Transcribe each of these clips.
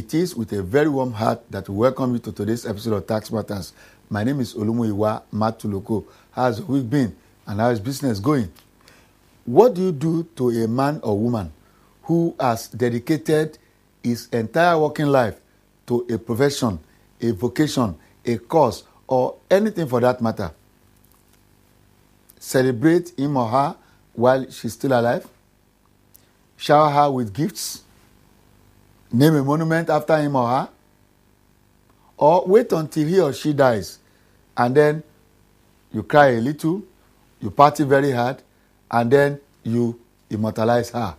It is with a very warm heart that we welcome you to today's episode of Tax Matters. My name is Olumuyiwa Matuloko. How's the week been and how is business going? What do you do to a man or woman who has dedicated his entire working life to a profession, a vocation, a cause, or anything for that matter? Celebrate him or her while she's still alive? Shower her with gifts? Name a monument after him or her? Or wait until he or she dies and then you cry a little, you party very hard, and then you immortalize her?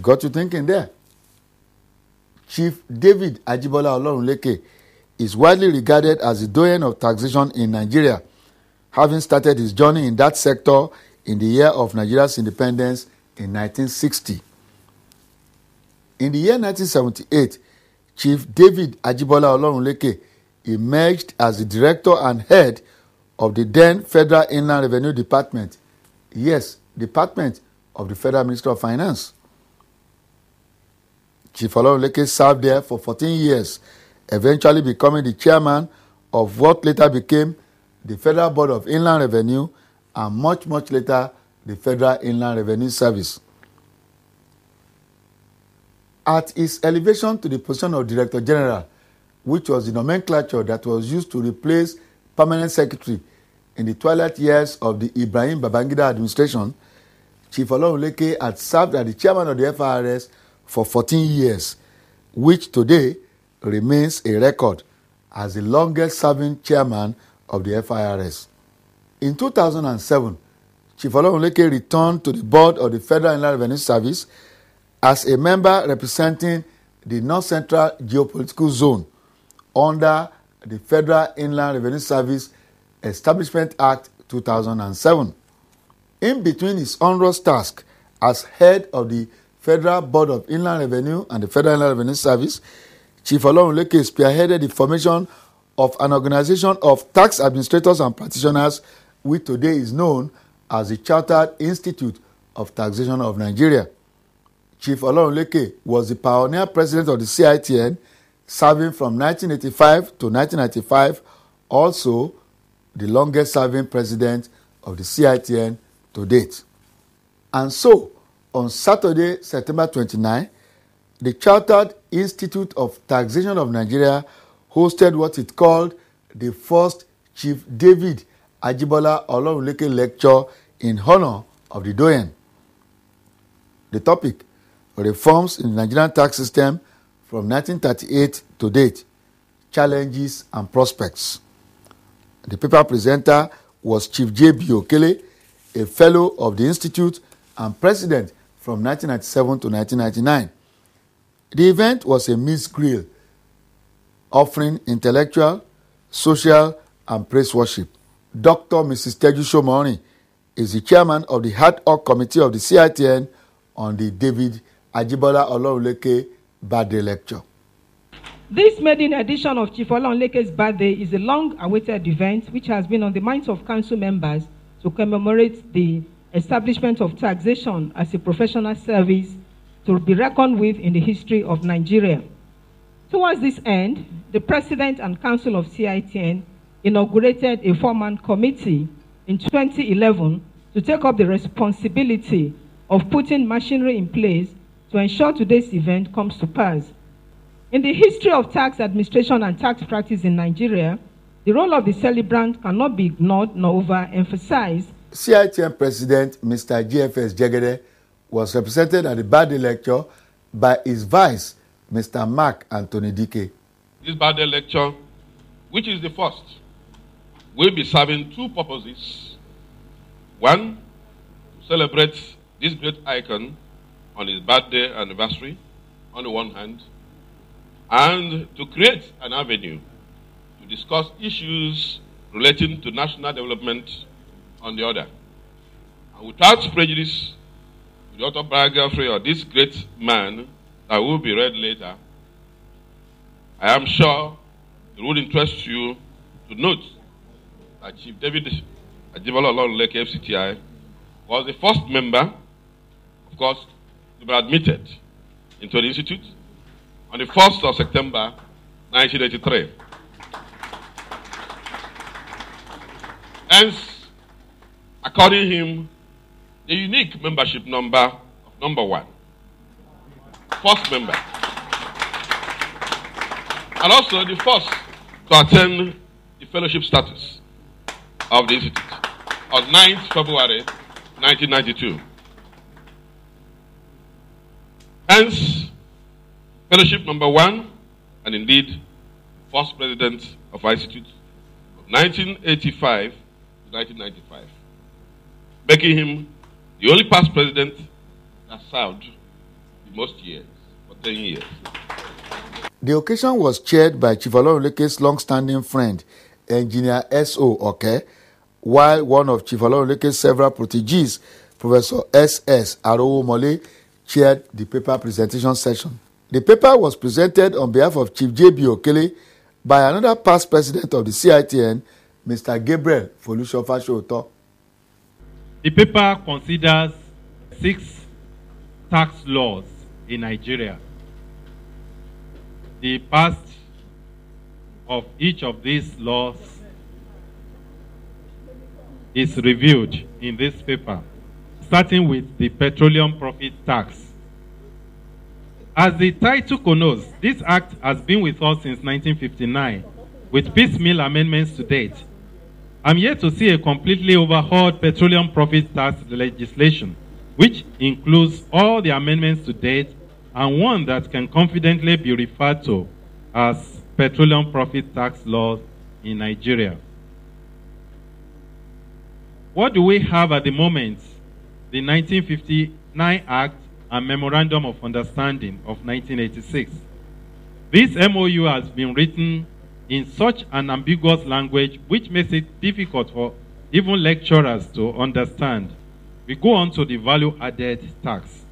Got you thinking there? Chief D.A Olorunleke is widely regarded as the doyen of taxation in Nigeria, having started his journey in that sector in the year of Nigeria's independence in 1960. In the year 1978, Chief D.A Olorunleke emerged as the director and head of the then Federal Inland Revenue Department. Yes, Department of the Federal Ministry of Finance. Chief Olorunleke served there for 14 years, eventually becoming the chairman of what later became the Federal Board of Inland Revenue and much later the Federal Inland Revenue Service. At his elevation to the position of Director General, which was the nomenclature that was used to replace Permanent Secretary in the twilight years of the Ibrahim Babangida administration, Chief Olorunleke had served as the chairman of the FIRS for 14 years, which today remains a record as the longest-serving chairman of the FIRS. In 2007, Chief Olorunleke returned to the board of the Federal Inland Revenue Service as a member representing the North Central Geopolitical Zone under the Federal Inland Revenue Service Establishment Act 2007. In between his onerous task as head of the Federal Board of Inland Revenue and the Federal Inland Revenue Service, Chief Olorunleke spearheaded the formation of an organization of tax administrators and practitioners, which today is known as the Chartered Institute of Taxation of Nigeria. Chief Olorunleke was the pioneer president of the CITN, serving from 1985 to 1995, also the longest-serving president of the CITN to date. And so, on Saturday, September 29, the Chartered Institute of Taxation of Nigeria hosted what it called the first Chief D.A Olorunleke lecture in honor of the doyen. The topic: Reforms in the Nigerian tax system from 1938 to date, Challenges and Prospects. The paper presenter was Chief J.B. Okele, a fellow of the Institute and president from 1997 to 1999. The event was a mixed grill, offering intellectual, social, and praise worship. Dr. Mrs. Teju Shomori is the chairman of the ad hoc committee of the CITN on the D.A Olorunleke birthday lecture. This maiden edition of Chief Olorunleke's birthday is a long-awaited event which has been on the minds of council members to commemorate the establishment of taxation as a professional service to be reckoned with in the history of Nigeria. Towards this end, the President and Council of CITN inaugurated a four-man committee in 2011 to take up the responsibility of putting machinery in place to ensure today's event comes to pass. In the history of tax administration and tax practice in Nigeria, the role of the celebrant cannot be ignored nor overemphasized. CITN President Mr. GFS Jegede was represented at the birthday lecture by his vice, Mr. Mark Anthony Dike. This birthday lecture, which is the first, will be serving two purposes. One, to celebrate this great icon on his birthday anniversary on the one hand, and to create an avenue to discuss issues relating to national development on the other. And without prejudice, the autobiography of this great man that will be read later, I am sure it would interest you to note that Chief D.A Olorunleke FCTI was the first member, of course, to be admitted into the institute on the 1st of September 1983. Hence, according to him, the unique membership number of number 1, first member, and also the first to attain the fellowship status of the institute on 9th February 1992. Hence, fellowship number 1, and indeed, first president of our institute from 1985 to 1995, making him the only past president that served the most years, for 10 years. The occasion was chaired by Chief Olorunleke's long-standing friend, Engineer S.O. Oke, while one of Chief Olorunleke's several proteges, Professor S.S. Arowomole, chaired the paper presentation session. The paper was presented on behalf of Chief J.B. Okele by another past president of the CITN, Mr. Gabriel Folusho. The paper considers 6 tax laws in Nigeria. The past of each of these laws is reviewed in this paper, starting with the petroleum profit tax. As the title connotes, this act has been with us since 1959, with piecemeal amendments to date. I'm yet to see a completely overhauled petroleum profit tax legislation, which includes all the amendments to date and one that can confidently be referred to as petroleum profit tax laws in Nigeria. What do we have at the moment? The 1959 Act and Memorandum of Understanding of 1986. This MOU has been written in such an ambiguous language which makes it difficult for even lecturers to understand. We go on to the value-added tax.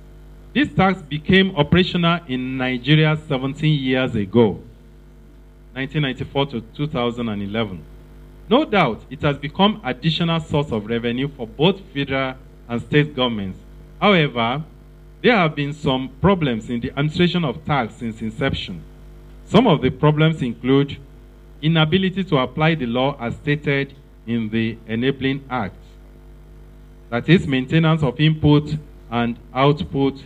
This tax became operational in Nigeria 17 years ago, 1994 to 2011. No doubt, it has become an additional source of revenue for both federal and state governments. However, there have been some problems in the administration of tax since inception. Some of the problems include inability to apply the law as stated in the Enabling Act. That is, maintenance of input and output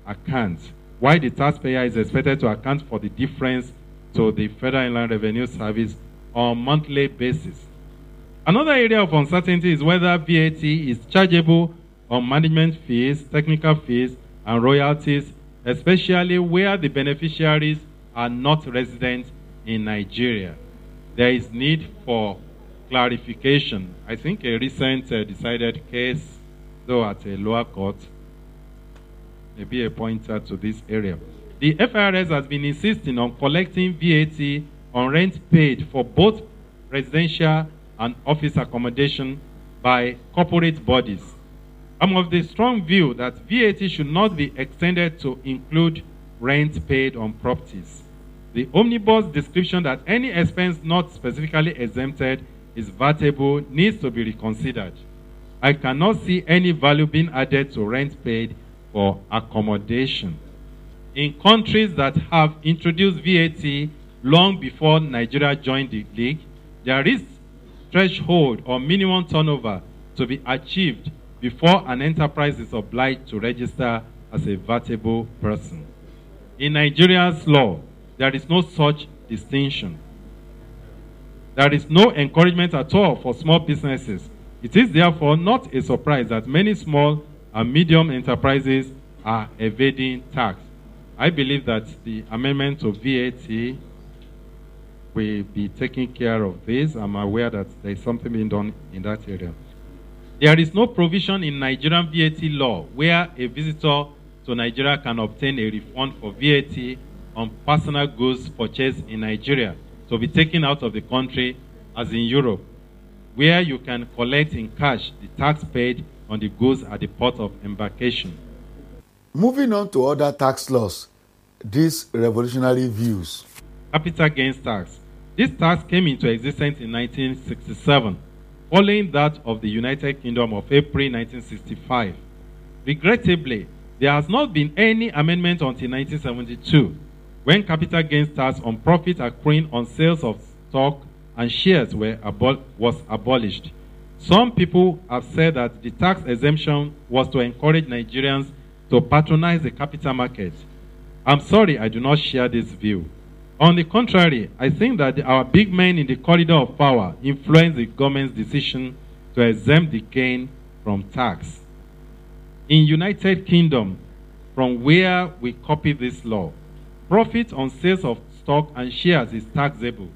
accounts, while the taxpayer is expected to account for the difference to the Federal Inland Revenue Service on a monthly basis. Another area of uncertainty is whether VAT is chargeable on management fees, technical fees, and royalties, especially where the beneficiaries are not resident in Nigeria. There is need for clarification. I think a recent decided case, though at a lower court, may be a pointer to this area. The FIRS has been insisting on collecting VAT on rent paid for both residential and office accommodation by corporate bodies. I'm of the strong view that VAT should not be extended to include rent paid on properties. The omnibus description that any expense not specifically exempted is VATable needs to be reconsidered. I cannot see any value being added to rent paid for accommodation. In countries that have introduced VAT long before Nigeria joined the league, there is threshold or minimum turnover to be achieved before an enterprise is obliged to register as a VATable person. In Nigeria's law, there is no such distinction. There is no encouragement at all for small businesses. It is therefore not a surprise that many small and medium enterprises are evading tax. I believe that the amendment to VAT will be taking care of this. I'm aware that there is something being done in that area. There is no provision in Nigerian VAT law where a visitor to Nigeria can obtain a refund for VAT on personal goods purchased in Nigeria to be taken out of the country, as in Europe, where you can collect in cash the tax paid on the goods at the port of embarkation. Moving on to other tax laws, these revolutionary views. Capital gains tax. This tax came into existence in 1967, following that of the United Kingdom of April 1965. Regrettably, there has not been any amendment until 1972. when capital gains tax on profit accruing on sales of stock and shares was abolished. Some people have said that the tax exemption was to encourage Nigerians to patronize the capital market. I'm sorry, I do not share this view. On the contrary, I think that our big men in the corridor of power influenced the government's decision to exempt the gain from tax. In United Kingdom, from where we copy this law, profit on sales of stock and shares is taxable.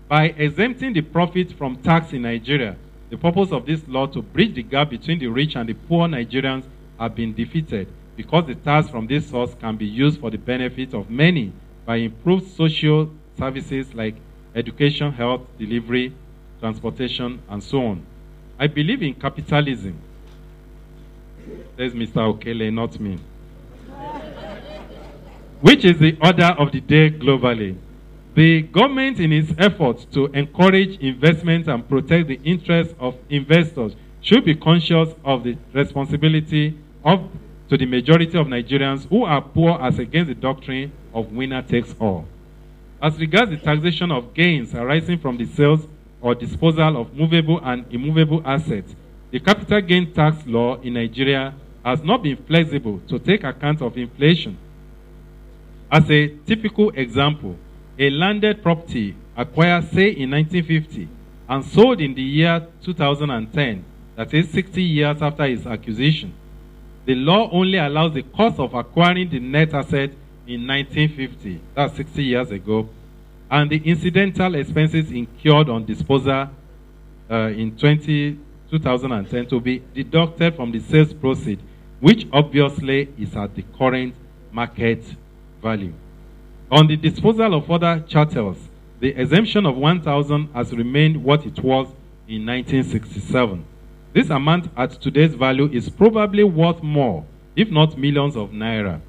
By exempting the profit from tax in Nigeria, the purpose of this law to bridge the gap between the rich and the poor Nigerians have been defeated, because the tax from this source can be used for the benefit of many by improved social services like education, health, delivery, transportation, and so on. I believe in capitalism. There's Mr. Okele, not me. Which is the order of the day globally. The government, in its efforts to encourage investment and protect the interests of investors, should be conscious of the responsibility to the majority of Nigerians who are poor as against the doctrine of winner takes all. As regards the taxation of gains arising from the sales or disposal of movable and immovable assets, the capital gain tax law in Nigeria has not been flexible to take account of inflation. As a typical example, a landed property acquired, say, in 1950 and sold in the year 2010, that is 60 years after its acquisition, the law only allows the cost of acquiring the net asset in 1950, that's 60 years ago, and the incidental expenses incurred on disposal in 2010 to be deducted from the sales proceeds, which obviously is at the current market value. On the disposal of other chattels, the exemption of 1,000 has remained what it was in 1967. This amount at today's value is probably worth more, if not millions of naira.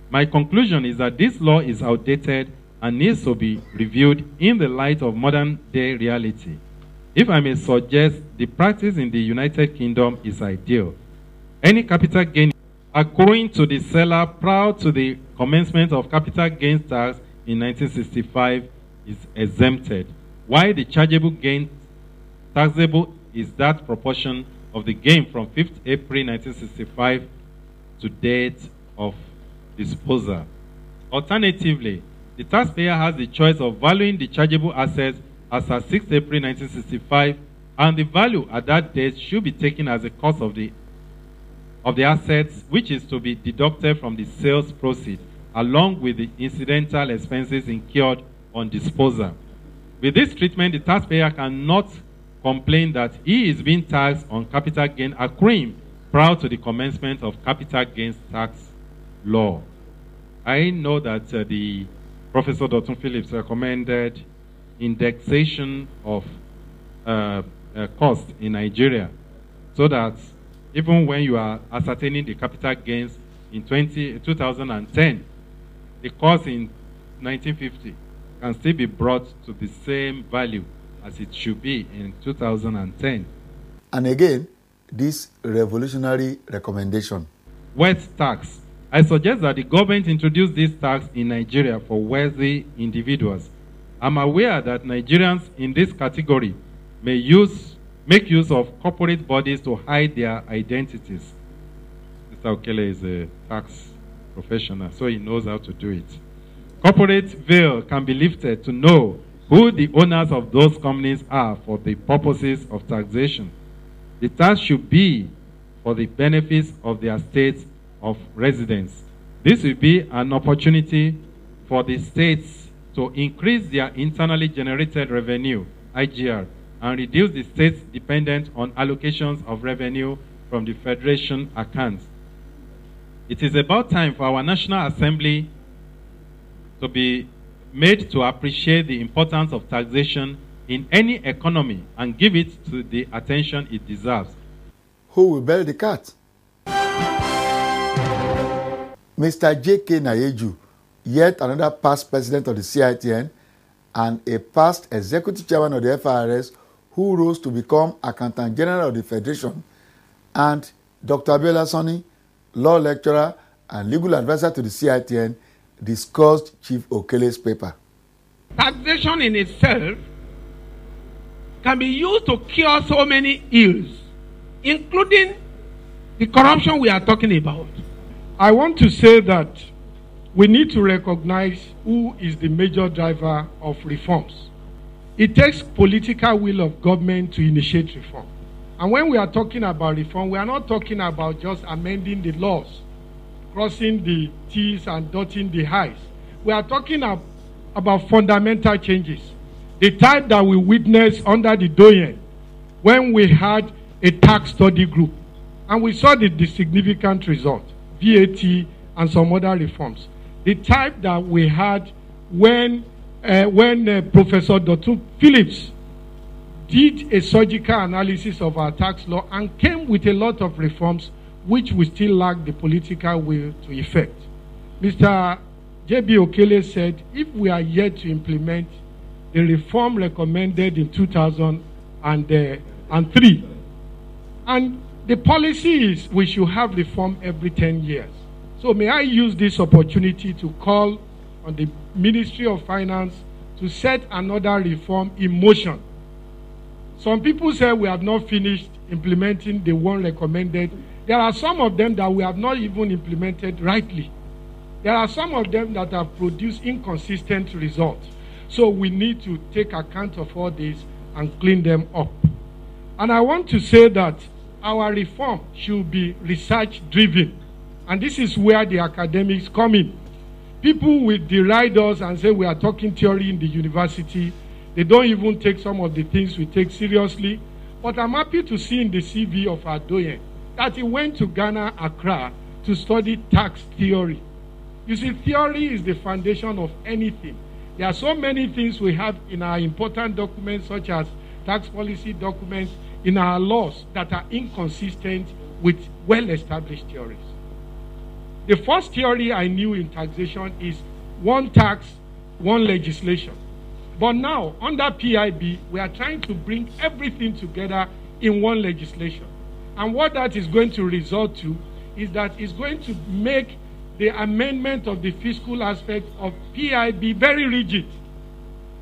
My conclusion is that this law is outdated and needs to be reviewed in the light of modern day reality. If I may suggest, the practice in the United Kingdom is ideal. Any capital gain accruing to the seller prior to the commencement of capital gains tax in 1965 is exempted, while the chargeable gain taxable is that proportion of the gain from 5th April 1965 to date of disposal. Alternatively, the taxpayer has the choice of valuing the chargeable assets as at 6th April 1965, and the value at that date should be taken as the cost of the assets, which is to be deducted from the sales proceeds, along with the incidental expenses incurred on disposal. With this treatment, the taxpayer cannot complain that he is being taxed on capital gain accruing prior to the commencement of capital gains tax law. I know that the Professor Dr. Phillips recommended indexation of cost in Nigeria, so that even when you are ascertaining the capital gains in 2010, the cost in 1950 can still be brought to the same value as it should be in 2010. And again, this revolutionary recommendation. Wealth tax. I suggest that the government introduce this tax in Nigeria for wealthy individuals. I'm aware that Nigerians in this category may make use of corporate bodies to hide their identities. Mr. Okele is a tax professional, so he knows how to do it. Corporate veil can be lifted to know who the owners of those companies are for the purposes of taxation. The tax should be for the benefits of their states of residence. This will be an opportunity for the states to increase their internally generated revenue, IGR, and reduce the states dependent on allocations of revenue from the Federation accounts. It is about time for our National Assembly to be made to appreciate the importance of taxation in any economy and give it to the attention it deserves. Who will bury the cat? Mr. J.K. Nayeju, yet another past president of the CITN and a past executive chairman of the FRS who rose to become Accountant General of the Federation, and Dr. Abiola Sani, law lecturer and legal advisor to the CITN, discussed Chief Okele's paper. Taxation in itself can be used to cure so many ills, including the corruption we are talking about. I want to say that we need to recognize who is the major driver of reforms. It takes political will of government to initiate reform. And when we are talking about reform, we are not talking about just amending the laws, crossing the T's and dotting the I's. We are talking about fundamental changes. The type that we witnessed under the Doyen when we had a tax study group. And we saw the significant result, VAT and some other reforms. The type that we had when Professor Dr. Phillips did a surgical analysis of our tax law and came with a lot of reforms which we still lack the political will to effect. Mr. J.B. Okele said, if we are yet to implement the reform recommended in 2003, and the policy is we should have reform every 10 years. So may I use this opportunity to call on the Ministry of Finance to set another reform in motion. Some people say we have not finished implementing the one recommended. There are some of them that we have not even implemented rightly. There are some of them that have produced inconsistent results. So we need to take account of all this and clean them up. And I want to say that our reform should be research-driven. And this is where the academics come in. People will deride us and say we are talking theory in the university. They don't even take some of the things we take seriously. But I'm happy to see in the CV of our Doyen that he went to Ghana, Accra, to study tax theory. You see, theory is the foundation of anything. There are so many things we have in our important documents, such as tax policy documents, in our laws that are inconsistent with well-established theories. The first theory I knew in taxation is one tax, one legislation. But now, under PIB, we are trying to bring everything together in one legislation. And what that is going to result to is that it's going to make the amendment of the fiscal aspect of PIB very rigid.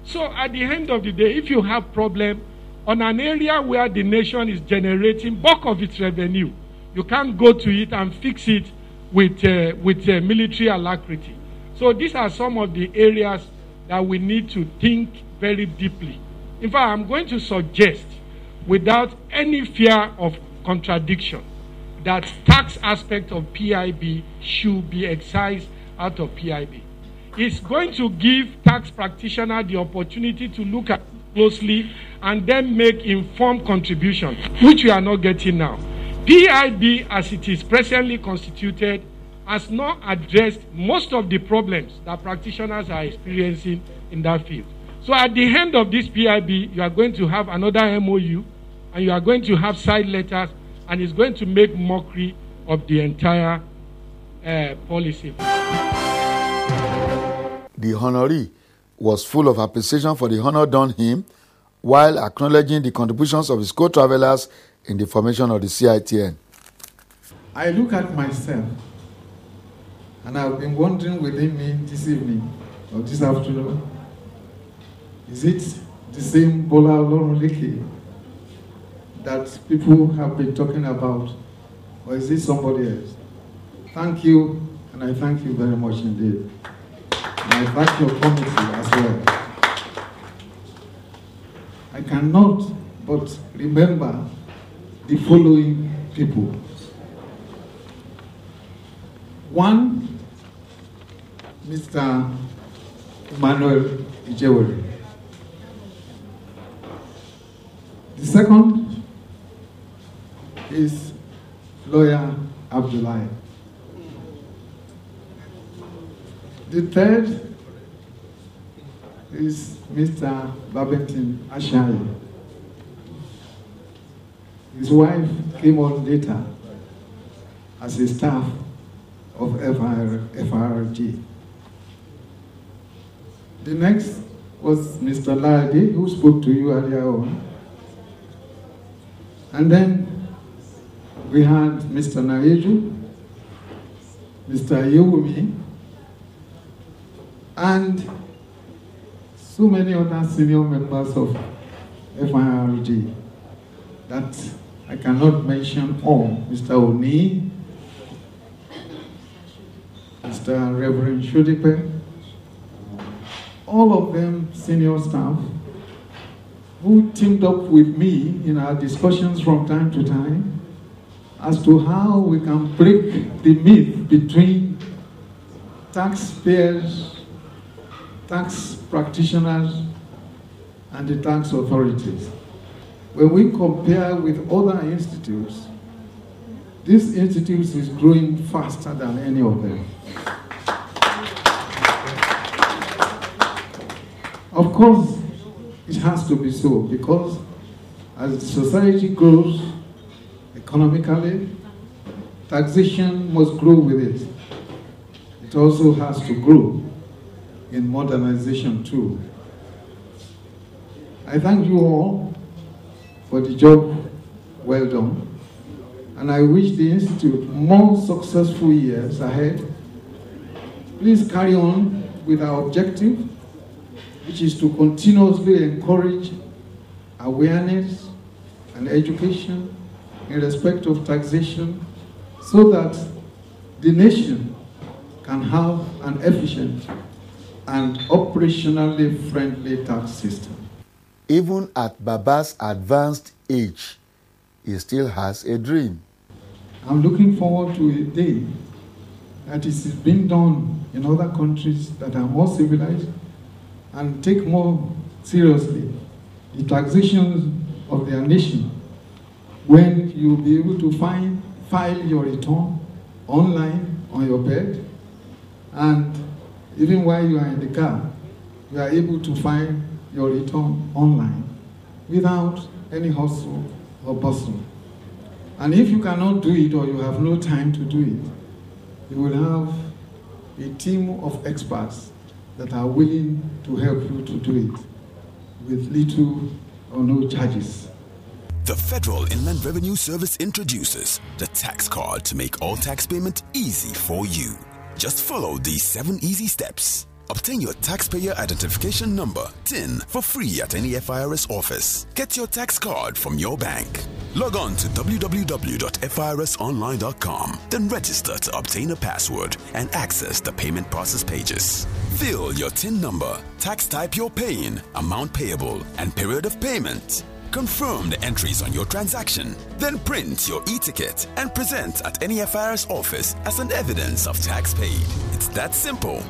So at the end of the day, if you have problem on an area where the nation is generating bulk of its revenue, you can't go to it and fix it with military alacrity. So these are some of the areas that we need to think very deeply. In fact, I'm going to suggest, without any fear of contradiction, that tax aspect of PIB should be excised out of PIB. It's going to give tax practitioners the opportunity to look at closely and then make informed contributions, which we are not getting now. PIB, as it is presently constituted, has not addressed most of the problems that practitioners are experiencing in that field. So at the end of this PIB, you are going to have another MOU, and you are going to have side letters, and it's going to make mockery of the entire policy. The honoree was full of appreciation for the honor done him, while acknowledging the contributions of his co-travelers in the formation of the CITN. I look at myself, and I've been wondering within me this evening or this afternoon, is it the same Bola Olorunleke that people have been talking about, or is it somebody else? Thank you, and I thank you very much indeed. And I thank your committee as well. I cannot but remember the following people. One, Mr. Emmanuel Ijewere. The second is lawyer Abdullahi. The third is Mr. Babington Ashari. His wife came on later as a staff of FRG. The next was Mr. Ladi, who spoke to you earlier on. And then we had Mr. Nayeju, Mr. Yewumi, and so many other senior members of FIRG that I cannot mention all. Mr. Oni, Mr. Reverend Shudipe, all of them senior staff who teamed up with me in our discussions from time to time as to how we can break the myth between taxpayers, tax practitioners, and the tax authorities. When we compare with other institutes, this institute is growing faster than any of them. Of course, it has to be so, because as society grows economically, taxation must grow with it. It also has to grow in modernization too. I thank you all for the job well done, and I wish the Institute more successful years ahead. Please carry on with our objective, which is to continuously encourage awareness and education in respect of taxation, so that the nation can have an efficient and operationally friendly tax system. Even at Baba's advanced age, he still has a dream. I'm looking forward to a day that is being done in other countries that are more civilized and take more seriously the taxation of their nation, when you'll be able to file your return online on your bed, and even while you are in the car, you are able to file your return online without any hustle or bustle. And if you cannot do it, or you have no time to do it, you will have a team of experts that are willing to help you to do it with little or no charges. The Federal Inland Revenue Service introduces the tax card to make all tax payment easy for you. Just follow these 7 easy steps. Obtain your taxpayer identification number, TIN, for free at any FIRS office. Get your tax card from your bank. Log on to www.firsonline.com, then register to obtain a password and access the payment process pages. Fill your TIN number, tax type you're paying, amount payable, and period of payment. Confirm the entries on your transaction. Then print your e-ticket and present at any FIRS office as an evidence of tax paid. It's that simple.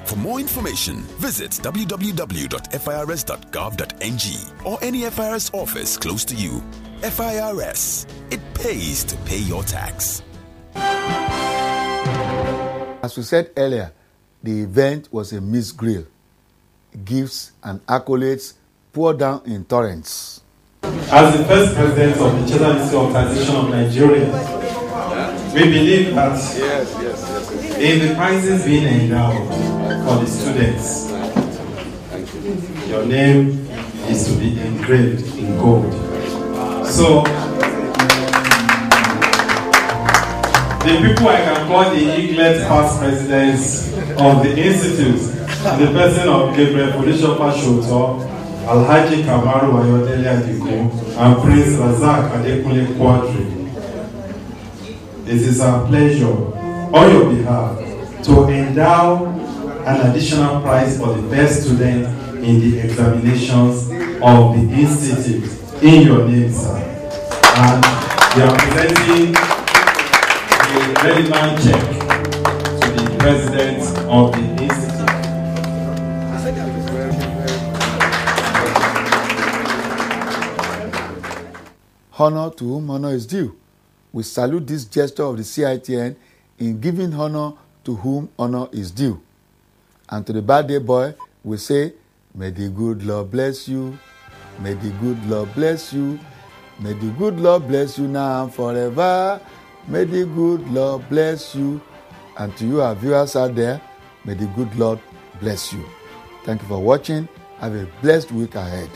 For more information, visit www.firs.gov.ng or any FIRS office close to you. FIRS, it pays to pay your tax. As we said earlier, the event was a mixed grill. Gifts and accolades poured down in torrents. As the first president of the Chartered Institute of Taxation of Nigeria, we believe that in the prizes being endowed for the students, your name is to be engraved in gold. So, the people I can call the Eaglet past presidents of the Institute, the person of Gabriel Felicia Pashoto, Alhaji Kamaru Ayodele Adigun, and Prince Razak Adekunle Quadri. It is our pleasure, on your behalf, to endow an additional prize for the best student in the examinations of the Institute in your name, sir. And we are presenting a relevant check to the president of the Institute. Honor to whom honor is due. We salute this gesture of the CITN in giving honor to whom honor is due. And to the birthday boy, we say, may the good Lord bless you. May the good Lord bless you. May the good Lord bless you now and forever. May the good Lord bless you. And to you, our viewers out there, may the good Lord bless you. Thank you for watching. Have a blessed week ahead.